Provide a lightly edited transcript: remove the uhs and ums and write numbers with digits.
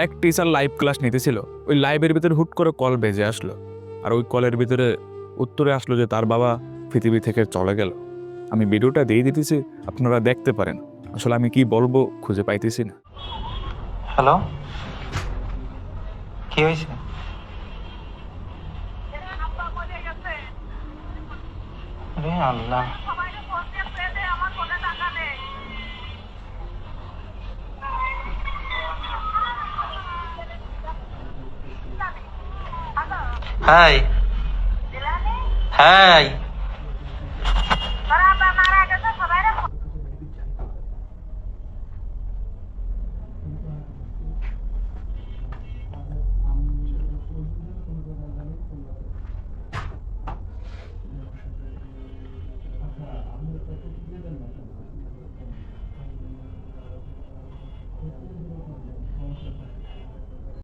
এক teacher live class নিতেছিল, ওই লাইভের ভিতরে হুট করে কল বেজে আসলো, আর ওই কলের ভিতরে উত্তরে আসলো যে তার বাবা পৃথিবী থেকে চলে গেল। আমি ভিডিওটা দিয়ে দিতেছি, আপনারা দেখতে পারেন। আসলে আমি কি বলবো খুঁজে পাইতেছি না। হ্যালো, কি হয়েছে? আরে আল্লাহ, হাই হাই